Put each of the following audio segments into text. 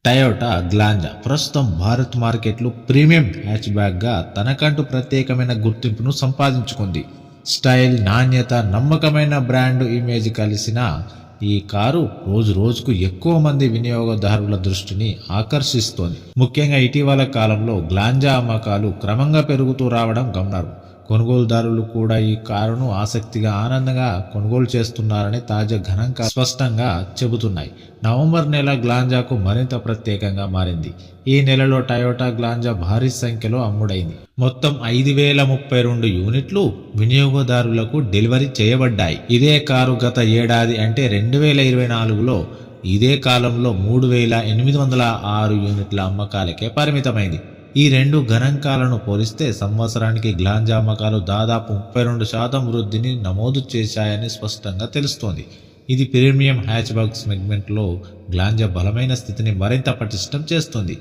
Toyota Glanza ప్రస్తుతం భారత్ మార్కెట్లో premium hatch బ్యాగ్గా తనకంటూ ప్రత్యేకమైన గుర్తింపును సంపాదించుకుంది. స్టైల్, నాణ్యత, నమ్మకమైన బ్రాండ్ ఇమేజ్ కలిసిన ఈ కారు రోజు రోజుకు ఎక్కువ మంది వినియోగదారుల దృష్టిని ఆకర్షిస్తోంది. ముఖ్యంగా ఇటీవల కాలంలో గ్లాంజా అమ్మకాలు క్రమంగా పెరుగుతూ రావడం గమనార్హం. కొనుగోలుదారులు కూడా ఈ కారును ఆసక్తిగా, ఆనందంగా కొనుగోలు చేస్తున్నారని తాజా గణాంకాలు స్పష్టంగా చెబుతున్నాయి. నవంబర్ నెల గ్లాంజాకు మరింత ప్రత్యేకంగా మారింది. ఈ నెలలో టయోటా గ్లాంజా భారీ సంఖ్యలో అమ్ముడైంది. మొత్తం 5032 యూనిట్లు వినియోగదారులకు డెలివరీ చేయబడ్డాయి. ఇదే కారు గత ఏడాది అంటే 2024లో ఇదే కాలంలో 3806 యూనిట్ల అమ్మకాలకే పరిమితమైంది. ఈ రెండు గణాంకాలను పోలిస్తే సంవత్సరానికి గ్లాంజా అమ్మకాలు దాదాపు 32% వృద్ధిని నమోదు చేశాయని స్పష్టంగా తెలుస్తోంది. ఇది ప్రీమియం హ్యాచ్బ్యాక్ సెగ్మెంట్లో గ్లాంజా బలమైన స్థితిని మరింత పటిష్టం చేస్తుంది.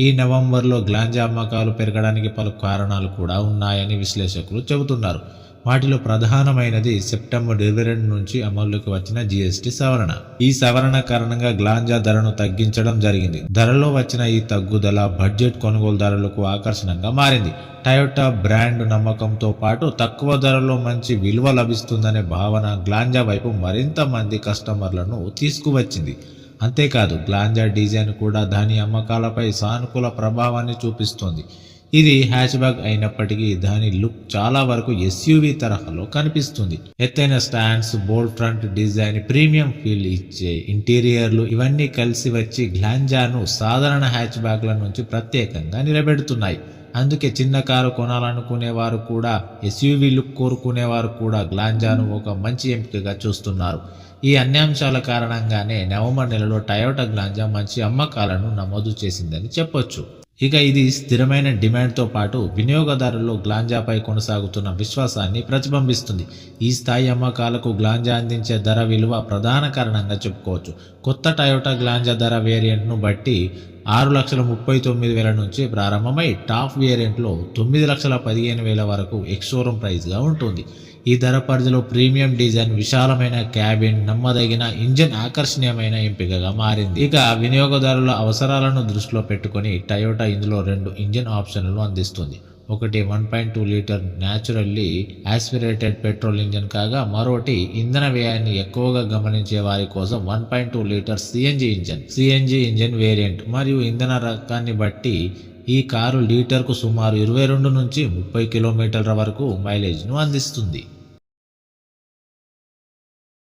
ఈ నవంబర్లో గ్లాంజా అమ్మకాలు పెరగడానికి పలు కారణాలు కూడా ఉన్నాయని విశ్లేషకులు చెబుతున్నారు. వాటిలో ప్రధానమైనది సెప్టెంబర్ 22 నుంచి అమల్లోకి వచ్చిన జీఎస్టీ సవరణ. ఈ సవరణ కారణంగా గ్లాంజా ధరను తగ్గించడం జరిగింది. ధరలో వచ్చిన ఈ తగ్గుదల బడ్జెట్ కొనుగోలుదారులకు ఆకర్షణంగా మారింది. టయోటా బ్రాండ్ నమ్మకంతో పాటు తక్కువ ధరలో మంచి విలువ లభిస్తుందనే భావన గ్లాంజా వైపు మరింత మంది కస్టమర్లను తీసుకువచ్చింది. అంతేకాదు, గ్లాంజా డిజైన్ కూడా దాని అమ్మకాలపై సానుకూల ప్రభావాన్ని చూపిస్తోంది. ఇది హ్యాచ్బ్యాక్ అయినప్పటికీ దాని లుక్ చాలా వరకు ఎస్యూవీ తరహాలో కనిపిస్తుంది. ఎత్తైన స్టాండ్స్, బోల్డ్ ఫ్రంట్ డిజైన్, ప్రీమియం ఫీల్ ఇచ్చే ఇంటీరియర్లు ఇవన్నీ కలిసి వచ్చి గ్లాంజాను సాధారణ హ్యాచ్బ్యాక్ల నుంచి ప్రత్యేకంగా నిలబెడుతున్నాయి. అందుకే చిన్న కారు కొనాలనుకునేవారు కూడా, ఎస్యూవీ లుక్ కోరుకునేవారు కూడా గ్లాంజాను ఒక మంచి ఎంపికగా చూస్తున్నారు. ఈ అన్ని అంశాల కారణంగానే నవంబర్ నెలలో టయోటా గ్లాంజా మంచి అమ్మకాలను నమోదు చేసిందని చెప్పొచ్చు. ఇక ఇది స్థిరమైన డిమాండ్తో పాటు వినియోగదారుల్లో గ్లాంజాపై కొనసాగుతున్న విశ్వాసాన్ని ప్రతిబింబిస్తుంది. ఈ స్థాయి అమ్మకాలకు గ్లాంజా అందించే ధర విలువ ప్రధాన కారణంగా చెప్పుకోవచ్చు. కొత్త టయోటా గ్లాంజా ధర వేరియంట్ను బట్టి 6,39,000 నుంచి ప్రారంభమై టాప్ వేరియంట్లో 9,15,000 వరకు ఎక్స్-షోరూమ్ ప్రైస్గా ఉంటుంది. ఈ ధర పరిధిలో ప్రీమియం డిజైన్, విశాలమైన క్యాబిన్, నమ్మదగిన ఇంజన్ ఆకర్షణీయమైన ఎంపికగా మారింది. ఇక వినియోగదారుల అవసరాలను దృష్టిలో పెట్టుకుని టయోటా ఇందులో 2 ఇంజన్ ఆప్షన్లను అందిస్తుంది. ఒకటి 1.2 litre naturally aspirated petrol engine కాగా, మరోటి ఇంధన వ్యయాన్ని ఎక్కువగా గమనించే వారి కోసం 1.2 లీటర్ సిఎన్జి ఇంజన్ వేరియంట్. మరియు ఇంధన రకాన్ని బట్టి ఈ కారు లీటర్కు సుమారు 22 నుంచి 30 కిలోమీటర్ల వరకు మైలేజ్ను అందిస్తుంది.